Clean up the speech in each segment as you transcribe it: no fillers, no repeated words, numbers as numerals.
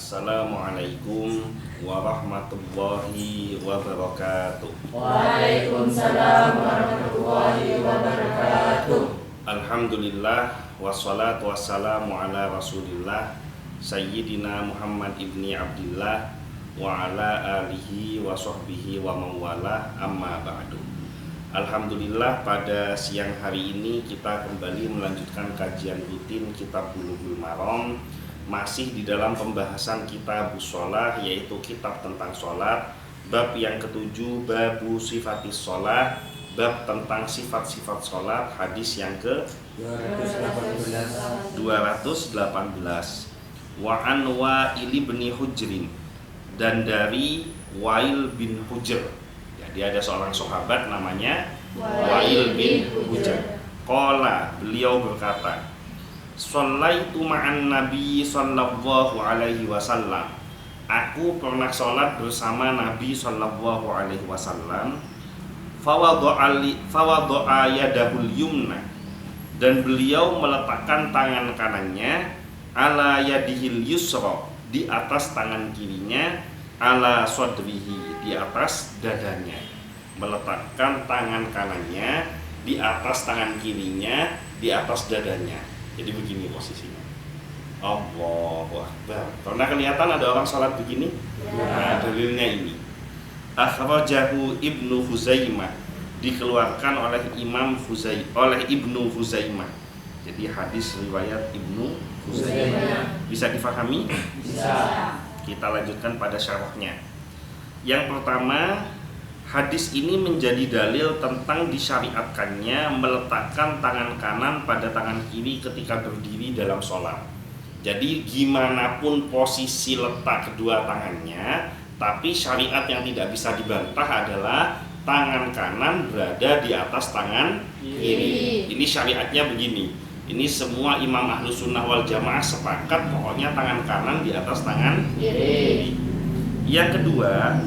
Assalamualaikum warahmatullahi wabarakatuh. Waalaikumsalam warahmatullahi wabarakatuh. Alhamdulillah wassalatu wassalamu ala Rasulillah Sayyidina Muhammad ibni Abdillah wa ala alihi wa sahbihi wa mawalah, amma ba'du. Alhamdulillah, pada siang hari ini kita kembali melanjutkan kajian rutin Kitab Bulughul Maram, masih di dalam pembahasan kitab sholat, yaitu kitab tentang sholat. Bab yang ketujuh, babu sifatis sholat, bab tentang sifat-sifat sholat, hadis yang ke 218. Wa an Wa'il bin Hujrin, dan dari Wa'il bin Hujr. Jadi ada seorang sahabat namanya Wa'il bin Hujr. Qala, beliau berkata, Shallaitu ma'an Nabi sallallahu alaihi wasallam. Aku pernah sholat bersama Nabi sallallahu alaihi wasallam. Fawadha'a yadahul yumna, dan beliau meletakkan tangan kanannya ala yadihil yusra, di atas tangan kirinya, ala sodrihi, di atas dadanya. Meletakkan tangan kanannya di atas tangan kirinya, di atas dadanya. Jadi begini posisinya. Allahu Akbar. Pernah kelihatan ada orang sholat begini? Ya. Nah, dalilnya ini. Akhrajahu Ibnu Huzaimah, dikeluarkan oleh Ibnu Huzaimah. Jadi hadis riwayat Ibnu Huzaimah. Bisa difahami? Bisa. Kita lanjutkan pada syarahnya. Yang pertama, hadis ini menjadi dalil tentang disyariatkannya meletakkan tangan kanan pada tangan kiri ketika berdiri dalam sholat. Jadi gimana pun posisi letak kedua tangannya, tapi syariat yang tidak bisa dibantah adalah tangan kanan berada di atas tangan kiri. Ini syariatnya begini. Ini semua imam ahlus sunnah wal jamaah sepakat, pokoknya tangan kanan di atas tangan kiri. Yang kedua,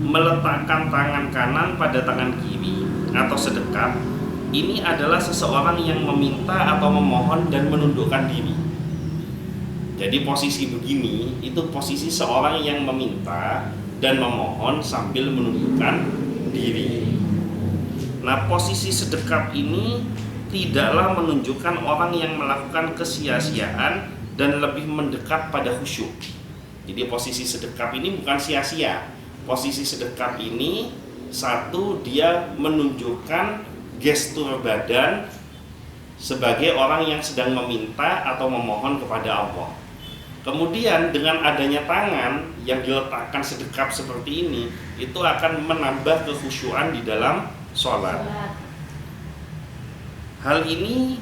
meletakkan tangan kanan pada tangan kiri atau sedekap, ini adalah seseorang yang meminta atau memohon dan menundukkan diri. Jadi posisi begini itu posisi seorang yang meminta dan memohon sambil menundukkan diri. Nah, posisi sedekap ini tidaklah menunjukkan orang yang melakukan kesia-siaan dan lebih mendekat pada khusyuk. Jadi posisi sedekap ini bukan sia-sia. Posisi sedekap ini, satu, dia menunjukkan gestur badan sebagai orang yang sedang meminta atau memohon kepada Allah. Kemudian dengan adanya tangan yang diletakkan sedekap seperti ini, itu akan menambah kekhusyuan di dalam sholat. Hal ini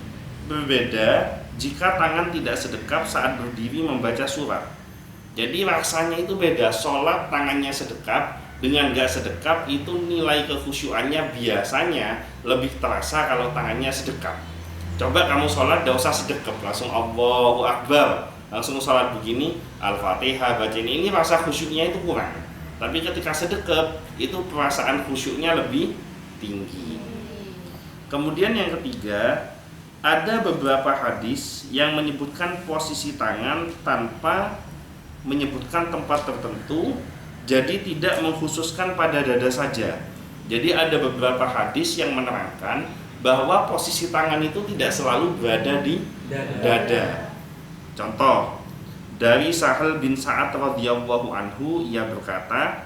berbeda jika tangan tidak sedekap saat berdiri membaca surat. Jadi rasanya itu beda. Sholat tangannya sedekap dengan gak sedekap itu nilai kekhusyuannya biasanya lebih terasa kalau tangannya sedekap. Coba kamu sholat gak usah sedekap, langsung Allahu Akbar, langsung sholat begini, Al-Fatihah baca ini rasa khusyuknya itu kurang. Tapi ketika sedekap itu perasaan khusyuknya lebih tinggi. Kemudian yang ketiga, ada beberapa hadis yang menyebutkan posisi tangan tanpa menyebutkan tempat tertentu, jadi tidak mengkhususkan pada dada saja. Jadi ada beberapa hadis yang menerangkan bahwa posisi tangan itu tidak selalu berada di dada. Contoh, dari Sahal bin Sa'ad radhiyallahu anhu, ia berkata,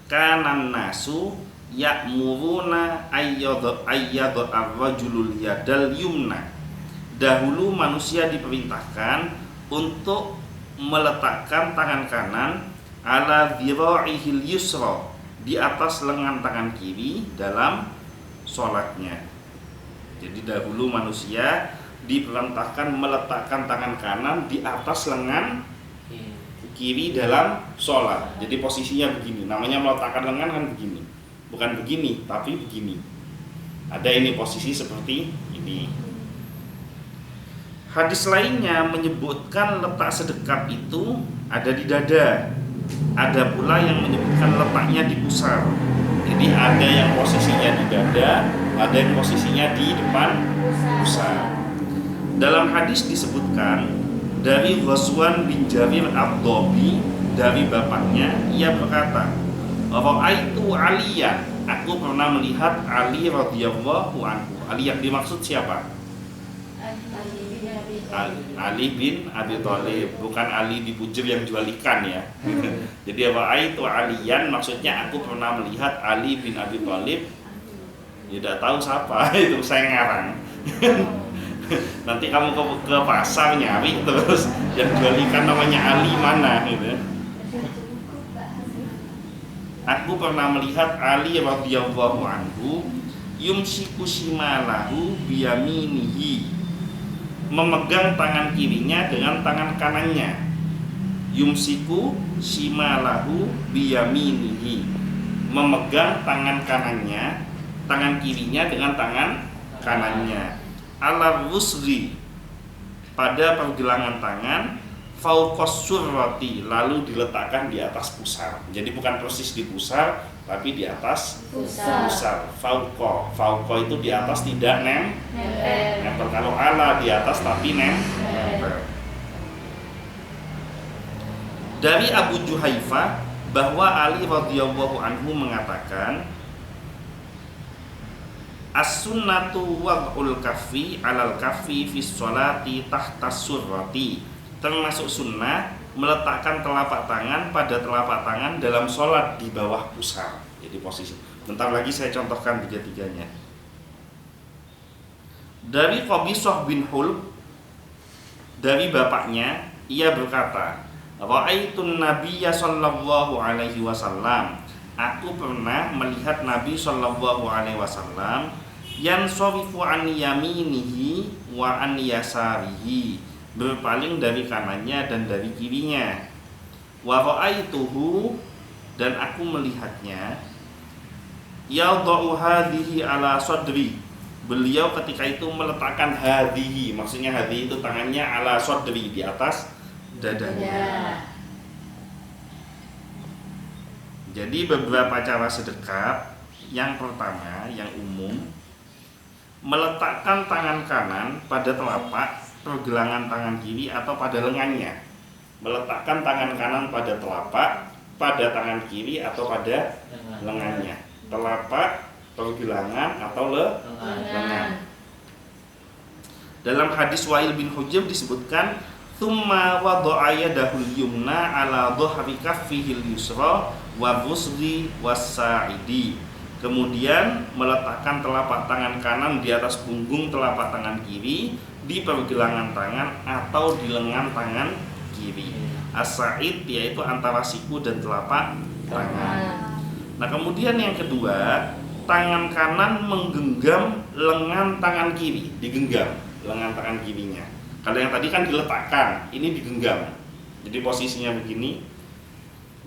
kanan nasu ya'muruna ayyadha ar-rajulul yadal yumna. Dahulu manusia diperintahkan untuk meletakkan tangan kanan ala dhira'ihil yusra, di atas lengan tangan kiri dalam sholatnya. Jadi dahulu manusia diperintahkan meletakkan tangan kanan di atas lengan kiri dalam sholat. Jadi posisinya begini, namanya meletakkan lengan kan begini, bukan begini tapi begini. Ada ini posisi seperti ini. Hadis lainnya menyebutkan letak sedekap itu ada di dada. Ada pula yang menyebutkan letaknya di pusar. Jadi ada yang posisinya di dada, ada yang posisinya di depan pusar. Dalam hadis disebutkan Dari Ghazwan bin Jarir Ad-Dhabi, dari bapaknya, ia berkata, Ra'aitu Aliyan, aku pernah melihat Ali radhiyallahu anhu. Ali yang dimaksud siapa? Ali bin Abi Thalib, bukan Ali di Bujur yang jual ikan ya. Jadi Ra'aitu Aliyan maksudnya aku pernah melihat Ali bin Abi Thalib. Ya tidak tahu siapa itu, saya ngarang. Nanti kamu ke pasar nyari terus yang jual ikan namanya Ali mana gitu. Aku pernah melihat Ali radhiyallahu anhu yumsiku shimalahu biyaminihi, memegang tangan kirinya dengan tangan kanannya. Yumsiku shimalahu biyaminihi, memegang tangan kanannya, tangan kirinya dengan tangan kanannya. Ala rusri, pada pergelangan tangan, fauqas surrati, lalu diletakkan di atas pusar. Jadi bukan persis di pusar, tapi di atas pusar. Fauqa itu di atas, tidak nempel. Kalau ala di atas tapi nempel. Dari Abu Juhaifah bahwa Ali radhiyallahu anhu mengatakan, as-sunnatu wad'ul kaffi 'alal kaffi fi sholati tahta surrati. Termasuk sunnah meletakkan telapak tangan pada telapak tangan dalam sholat di bawah pusar. Jadi posisi. Bentar lagi saya contohkan tiga-tiganya. Dari Qabisah bin Hulb, dari bapaknya, ia berkata, Ra'aitun Nabiyya sallallahu alaihi wasallam, aku pernah melihat Nabi sallallahu alaihi wasallam yansorifu an yaminihi wa an yasarihi, berpaling dari kanannya dan dari kirinya. Wa ra'aituhu, dan aku melihatnya, yadha'u hadhihi ala sadri, beliau ketika itu meletakkan hadhihi, maksudnya hadhihi itu tangannya ala sadri, di atas dadanya. Jadi beberapa cara sedekap. Yang pertama, yang umum, meletakkan tangan kanan pada telapak pergelangan tangan kiri atau pada lengannya. Meletakkan tangan kanan pada telapak, pada tangan kiri atau pada lengannya. Telapak, pergelangan atau lengan. Dalam hadis Wa'il bin Hujr disebutkan, thumma wada'a yadahul yumna ala dhahri kaffihil yusra wa rusghi was-sa'idi. Kemudian meletakkan telapak tangan kanan di atas punggung telapak tangan kiri, di pergelangan tangan atau di lengan tangan kiri. As-sa'id yaitu antara siku dan telapak tangan. Nah, kemudian yang kedua, tangan kanan menggenggam lengan tangan kiri, digenggam lengan tangan kirinya. Kalau yang tadi kan diletakkan, ini digenggam. Jadi posisinya begini.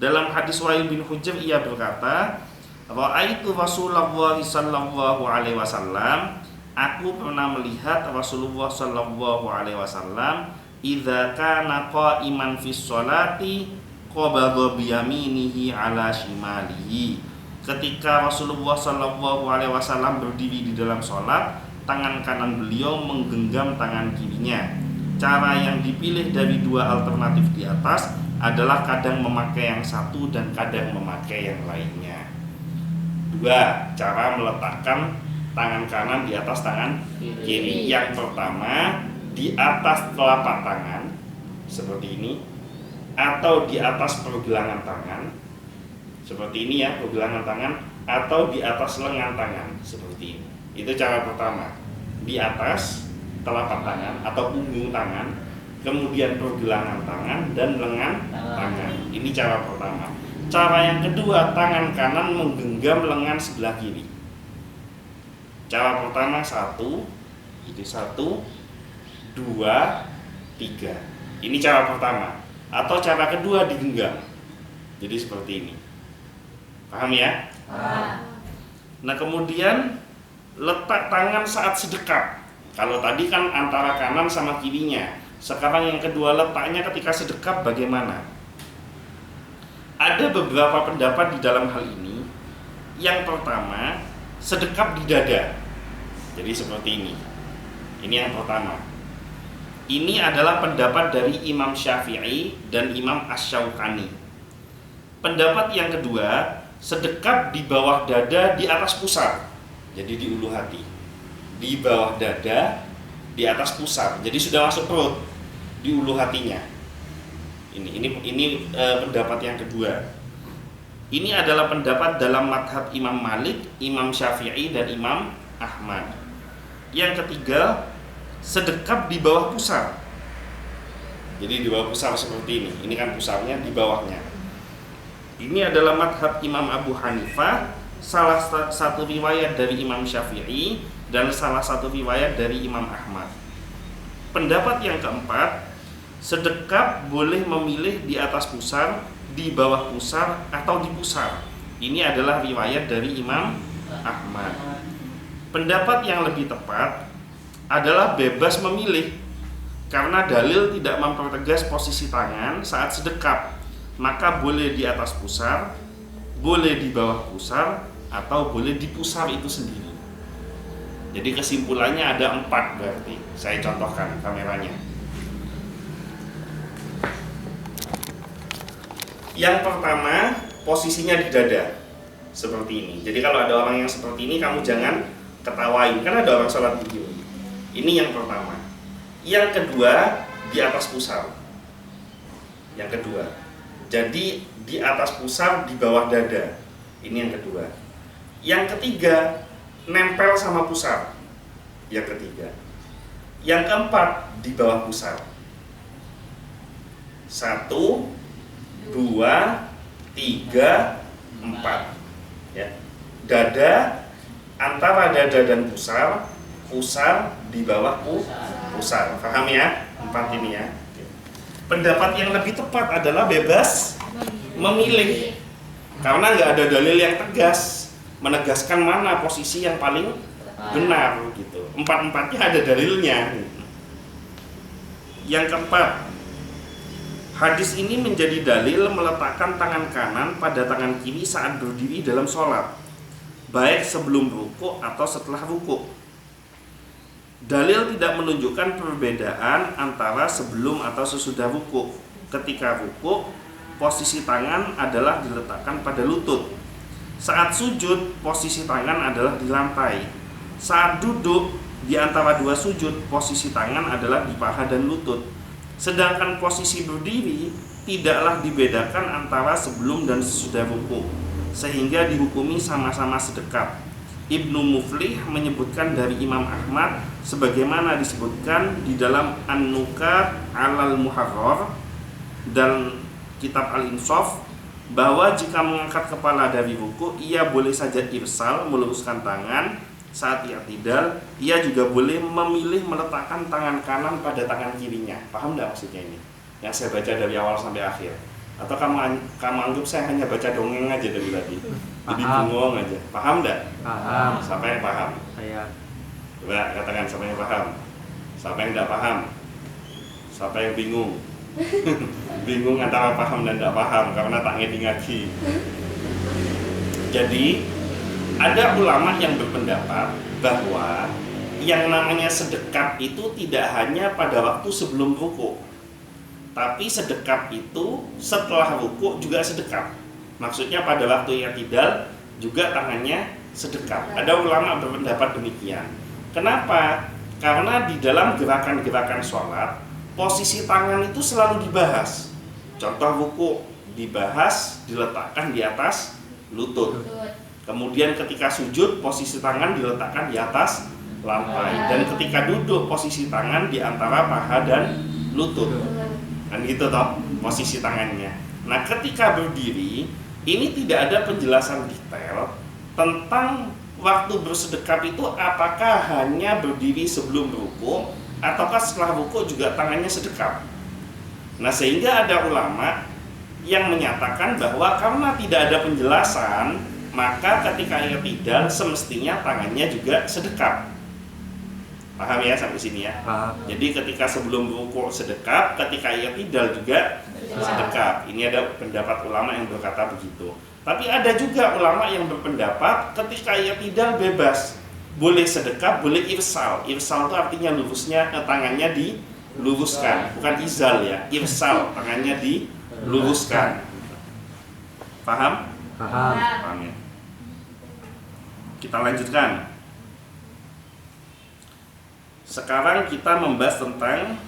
Dalam hadis Wa'il bin Hujr ia berkata, Ra'aitu Rasulullah sallallahu alaihi wasallam, aku pernah melihat Rasulullah sallallahu alaihi wasallam idza kana qa'iman fi sholati qabadha bi yaminihi ala shimalihi. Ketika Rasulullah sallallahu alaihi wasallam berdiri di dalam sholat, tangan kanan beliau menggenggam tangan kirinya. Cara yang dipilih dari dua alternatif di atas adalah kadang memakai yang satu dan kadang memakai yang lainnya. Dua cara meletakkan tangan kanan di atas tangan kiri. Yang pertama, di atas telapak tangan seperti ini, atau di atas pergelangan tangan seperti ini ya, pergelangan tangan, atau di atas lengan tangan seperti ini. Itu cara pertama, di atas telapak tangan atau punggung tangan, kemudian pergelangan tangan dan lengan tangan. Ini cara pertama. Cara yang kedua, tangan kanan menggenggam lengan sebelah kiri. Cara pertama satu, ini 1, 2, 3. Ini cara pertama. Atau cara kedua digenggam. Jadi seperti ini. Paham ya? Nah, kemudian letak tangan saat sedekap. Kalau tadi kan antara kanan sama kirinya. Sekarang yang kedua, letaknya ketika sedekap bagaimana? Ada beberapa pendapat di dalam hal ini. Yang pertama, sedekap di dada. Jadi seperti ini. Ini yang pertama. Ini adalah pendapat dari Imam Syafi'i dan Imam Asy-Syaukani. Pendapat yang kedua, sedekap di bawah dada di atas pusar. Jadi di ulu hati. Di bawah dada di atas pusar. Jadi sudah masuk perut di ulu hatinya. Ini pendapat yang kedua. Ini adalah pendapat dalam madhab Imam Malik, Imam Syafi'i dan Imam Ahmad. Yang ketiga, sedekap di bawah pusar. Jadi di bawah pusar seperti ini. Ini kan pusarnya di bawahnya. Ini adalah madhab Imam Abu Hanifah, salah satu riwayat dari Imam Syafi'i, dan salah satu riwayat dari Imam Ahmad. Pendapat yang keempat, sedekap boleh memilih di atas pusar, di bawah pusar, atau di pusar. Ini adalah riwayat dari Imam Ahmad. Pendapat yang lebih tepat adalah bebas memilih, karena dalil tidak mempertegas posisi tangan saat sedekap. Maka boleh di atas pusar, boleh di bawah pusar, atau boleh di pusar itu sendiri. Jadi kesimpulannya ada 4 berarti. Saya contohkan kameranya. Yang pertama, posisinya di dada. Seperti ini. Jadi kalau ada orang yang seperti ini, kamu jangan ketawain, karena ada orang sholat video. Ini yang pertama. Yang kedua, di atas pusar. Yang kedua. Jadi di atas pusar, di bawah dada. Ini yang kedua. Yang ketiga, nempel sama pusar. Yang ketiga. Yang keempat, di bawah pusar. 1, 2, 3, 4. Ya. Dada antara dada dan pusar, pusar di bawah pusar. Paham ya? 4 ini ya. Pendapat yang lebih tepat adalah bebas memilih, karena nggak ada dalil yang tegas menegaskan mana posisi yang paling benar gitu. 4-4-nya ada dalilnya. Yang keempat, hadis ini menjadi dalil meletakkan tangan kanan pada tangan kiri saat berdiri dalam sholat, baik sebelum rukuk atau setelah rukuk. Dalil tidak menunjukkan perbedaan antara sebelum atau sesudah rukuk. Ketika rukuk, posisi tangan adalah diletakkan pada lutut. Saat sujud, posisi tangan adalah di lantai. Saat duduk, di antara 2 sujud, posisi tangan adalah di paha dan lutut. Sedangkan posisi berdiri tidaklah dibedakan antara sebelum dan sesudah rukuk, sehingga dihukumi sama-sama sedekap. Ibnu Muflih menyebutkan dari Imam Ahmad sebagaimana disebutkan di dalam An-Nukat 'alal Muharrar dan kitab Al-Insaf, bahwa jika mengangkat kepala dari ruku, ia boleh saja irsal, meluruskan tangan. Saat i'tidal, ia juga boleh memilih meletakkan tangan kanan pada tangan kirinya. Paham tidak maksudnya ini? Yang saya baca dari awal sampai akhir. Atau kamu anggap saya hanya baca dongeng aja dari tadi? Jadi bengong aja. Paham tidak? Paham. Siapa yang paham? Saya. Coba katakan siapa yang paham. Siapa yang tidak paham? Siapa yang bingung? Bingung antara paham dan tidak paham karena tak ngaji. Jadi ada ulama yang berpendapat bahwa yang namanya sedekap itu tidak hanya pada waktu sebelum rukuk, tapi sedekap itu setelah rukuk juga sedekap. Maksudnya pada waktu i'tidal juga tangannya sedekap. Ada ulama berpendapat demikian. Kenapa? Karena di dalam gerakan-gerakan sholat, posisi tangan itu selalu dibahas. Contoh rukuk dibahas, diletakkan di atas lutut. Kemudian ketika sujud, posisi tangan diletakkan di atas lantai. Dan ketika duduk, posisi tangan di antara paha dan lutut. Kan gitu toh posisi tangannya. Nah, ketika berdiri, ini tidak ada penjelasan detail tentang waktu bersedekap itu apakah hanya berdiri sebelum rukuk ataukah setelah rukuk juga tangannya sedekap. Nah, sehingga ada ulama yang menyatakan bahwa karena tidak ada penjelasan, maka ketika i'tidal semestinya tangannya juga sedekap. Paham ya sampai sini ya? Paham. Jadi ketika sebelum rukuk sedekap, ketika i'tidal juga sedekap. Ini ada pendapat ulama yang berkata begitu. Tapi ada juga ulama yang berpendapat ketika i'tidal bebas. Boleh sedekap, boleh irsal. Irsal itu artinya lurusnya tangannya di diluruskan, bukan izal ya, irsal, tangannya diluruskan. Paham? Paham. Paham ya? Kita lanjutkan. Sekarang kita membahas tentang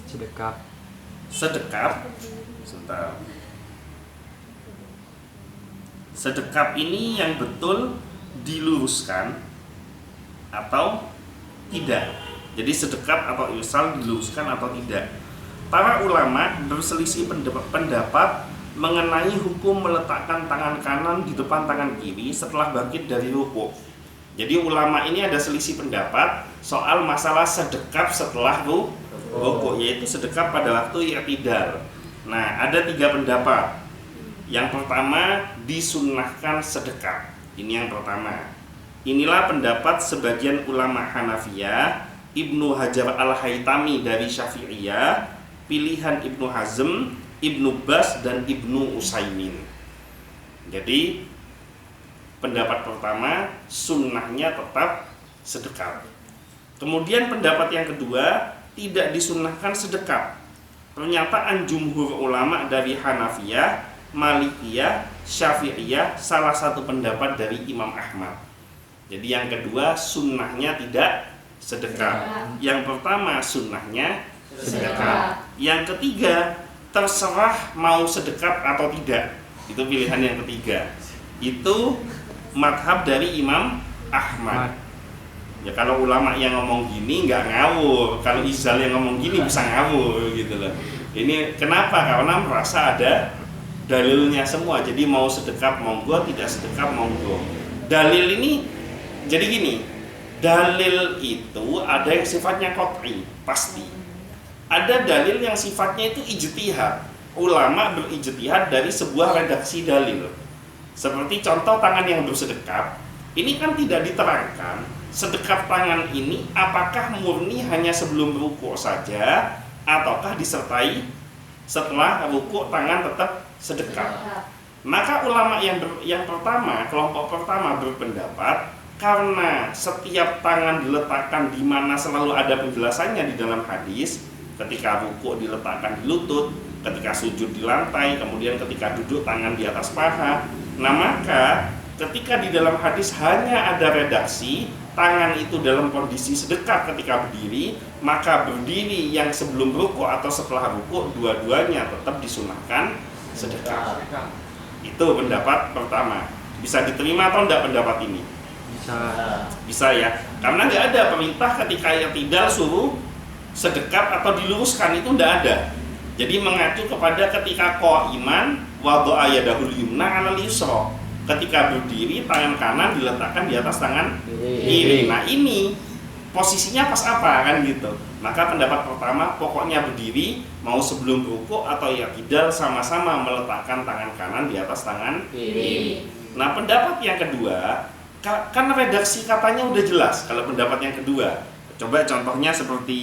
Sedekap. sedekap. Sebentar. Sedekap ini yang betul diluruskan atau tidak. Jadi sedekap atau irsal diluruskan atau tidak. Para ulama berselisih pendapat mengenai hukum meletakkan tangan kanan di depan tangan kiri setelah bangkit dari rukuk. Jadi ulama ini ada selisih pendapat soal masalah sedekap setelah rukuk, yaitu sedekap pada waktu i'tidal. Nah, ada 3 pendapat. Yang pertama, disunnahkan sedekap. Ini yang pertama. Inilah pendapat sebagian ulama Hanafiyah, Ibnu Hajar al-Haytami dari Syafi'iyah, pilihan Ibnu Hazm, Ibnu Bas, dan Ibnu Utsaimin. Jadi pendapat pertama, sunnahnya tetap sedekap. Kemudian pendapat yang kedua, tidak disunnahkan sedekap. Pernyataan jumhur ulama dari Hanafiyah, Malikiyah, Syafi'iyah, salah satu pendapat dari Imam Ahmad. Jadi yang kedua, sunnahnya tidak sedekap. Yang pertama, sunnahnya sedekap. Yang ketiga, terserah mau sedekap atau tidak. Itu pilihan yang ketiga. Itu madhab dari Imam Ahmad. Ya kalau ulama yang ngomong gini nggak ngawur. Kalau izal yang ngomong gini bisa ngawur gitu loh. Ini kenapa? Karena merasa ada dalilnya semua. Jadi mau sedekap monggo, tidak sedekap monggo. Dalil ini jadi gini. Dalil itu ada yang sifatnya qat'i, pasti. Ada dalil yang sifatnya itu ijtihad. Ulama berijtihad dari sebuah redaksi dalil. Seperti contoh tangan yang bersedekap, ini kan tidak diterangkan sedekap tangan ini apakah murni hanya sebelum rukuk saja ataukah disertai setelah rukuk tangan tetap sedekap. Maka ulama yang pertama, kelompok pertama berpendapat karena setiap tangan diletakkan di mana selalu ada penjelasannya di dalam hadis. Ketika rukuk diletakkan di lutut, ketika sujud di lantai, kemudian ketika duduk tangan di atas paha. Nah maka ketika di dalam hadis hanya ada redaksi tangan itu dalam kondisi sedekap ketika berdiri, maka berdiri yang sebelum rukuk atau setelah rukuk dua-duanya tetap disunahkan sedekap. Itu pendapat pertama. Bisa diterima atau enggak pendapat ini? Bisa ya. Karena nggak ada perintah ketika i'tidal suruh sedekap atau diluruskan, itu tidak ada. Jadi mengacu kepada ketika qa'iman wadha'a yadahul yumna 'alal yusra. Ketika berdiri tangan kanan diletakkan di atas tangan kiri. Nah, ini posisinya pas apa kan gitu. Maka pendapat pertama pokoknya berdiri mau sebelum rukuk atau i'tidal sama-sama meletakkan tangan kanan di atas tangan kiri. Nah, pendapat yang kedua, karena redaksi katanya udah jelas kalau pendapat yang kedua. Coba contohnya seperti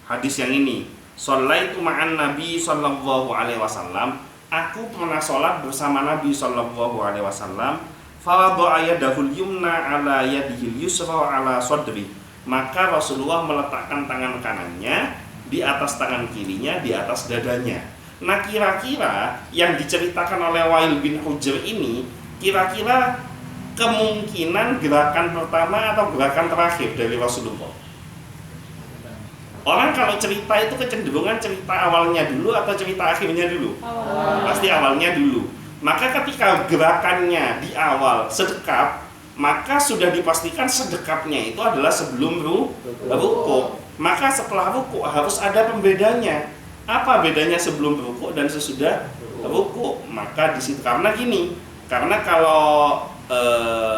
hadis yang ini. Shallaitu ma'an Nabi sallallahu alaihi wasallam. Aku pernah sholat bersama Nabi sallallahu alaihi wasallam. Fa wada'a yadahul yumna ala yadihil yusra ala sadri. Maka Rasulullah meletakkan tangan kanannya di atas tangan kirinya di atas dadanya. Nah, kira-kira yang diceritakan oleh Wa'il bin Hujr ini kira-kira kemungkinan gerakan pertama atau gerakan terakhir dari Rasulullah. Orang kalau cerita itu kecenderungan cerita awalnya dulu atau cerita akhirnya dulu? Pasti awalnya dulu. Maka ketika gerakannya di awal sedekap, maka sudah dipastikan sedekapnya itu adalah sebelum rukuk. Maka setelah rukuk harus ada pembedanya. Apa bedanya sebelum rukuk dan sesudah rukuk? Maka di situ karena kalau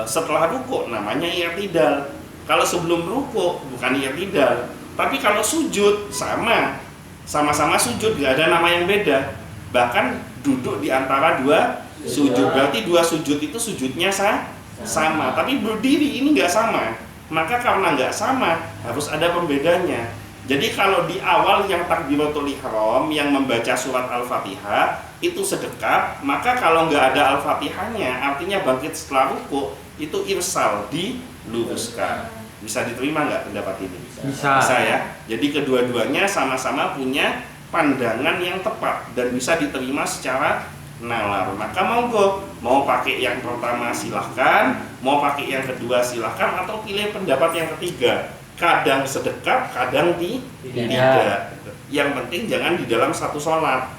setelah rukuk namanya i'tidal. Kalau sebelum rukuk bukan i'tidal. Tapi kalau sujud sama-sama sujud, gak ada nama yang beda. Bahkan duduk di antara dua sujud, berarti dua sujud itu sujudnya sama. Tapi berdiri ini gak sama. Maka karena gak sama harus ada pembedanya. Jadi kalau di awal yang takbiratul ihram yang membaca surat Al-Fatihah itu sedekap, maka kalau nggak ada Al-Fatihahnya artinya bangkit setelah rukuk itu irsal, diluruskan. Bisa diterima nggak pendapat ini? Bisa. Bisa ya. Jadi kedua-duanya sama-sama punya pandangan yang tepat dan bisa diterima secara nalar. Maka monggo, mau pakai yang pertama silahkan, mau pakai yang kedua silahkan, atau pilih pendapat yang ketiga. Kadang sedekat, kadang tidak. Yang penting jangan di dalam satu sholat.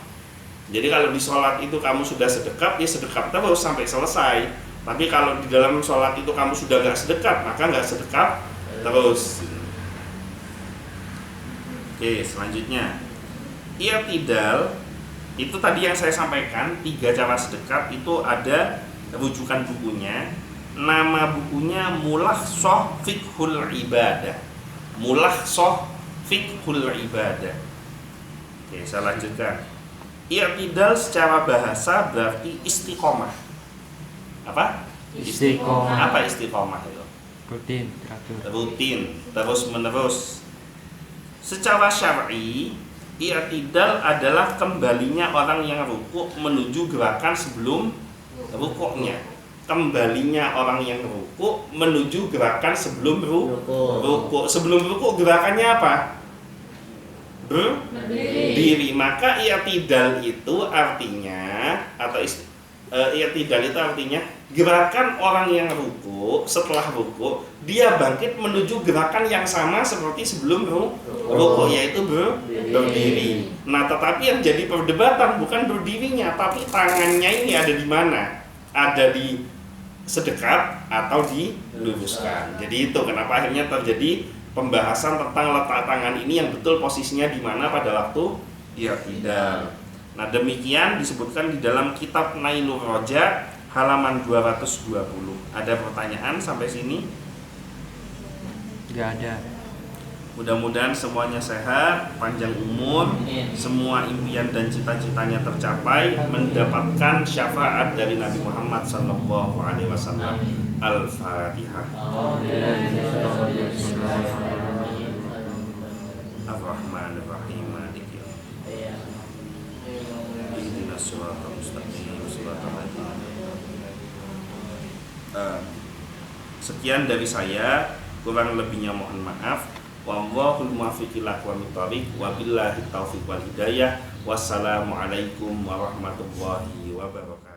Jadi kalau di sholat itu kamu sudah sedekat, ya sedekat terus sampai selesai. Tapi kalau di dalam sholat itu kamu sudah nggak sedekat, maka nggak sedekat terus. Oke, selanjutnya i'tidal. Itu tadi yang saya sampaikan, 3 cara sedekat itu ada rujukan bukunya. Nama bukunya Mulakhshah Fiqhul Ibadah. Mulakhshah Fiqhul Ibadah. Oke, saya lanjutkan. I'tidal secara bahasa berarti istiqomah. Apa? Istiqomah. Apa istiqomah itu? Rutin, teratur. Rutin, terus menerus. Secara syar'i, i'tidal adalah kembalinya orang yang rukuk menuju gerakan sebelum rukuknya. Kembalinya orang yang rukuk menuju gerakan sebelum rukuk. Sebelum rukuk gerakannya apa? Berdiri. Maka i'tidal itu artinya, atau i'tidal itu artinya gerakan orang yang rukuk. Setelah rukuk dia bangkit menuju gerakan yang sama seperti sebelum rukuk, yaitu berdiri. Nah, tetapi yang jadi perdebatan bukan berdirinya, tapi tangannya ini ada di mana? Ada di sedekat atau diluruskan. Jadi itu kenapa akhirnya terjadi pembahasan tentang letak tangan ini yang betul posisinya di mana pada waktu i'tidal. Nah, demikian disebutkan di dalam kitab Nailur Roja halaman 220. Ada pertanyaan sampai sini? Nggak ada. Mudah-mudahan semuanya sehat, panjang umur, semua impian dan cita-citanya tercapai, mendapatkan syafaat dari Nabi Muhammad SAW. Al-Fatihah. Ar-Rahmanir-Rahim. Maliki Ihdinas siratal mustaqim, siratal ladzina. Sekian dari saya, kurang lebihnya mohon maaf. Wallahul muwaffiq ila aqwamit thoriq, wabillahi taufiq wal hidayah. Wassalamualaikum warahmatullahi wabarakatuh.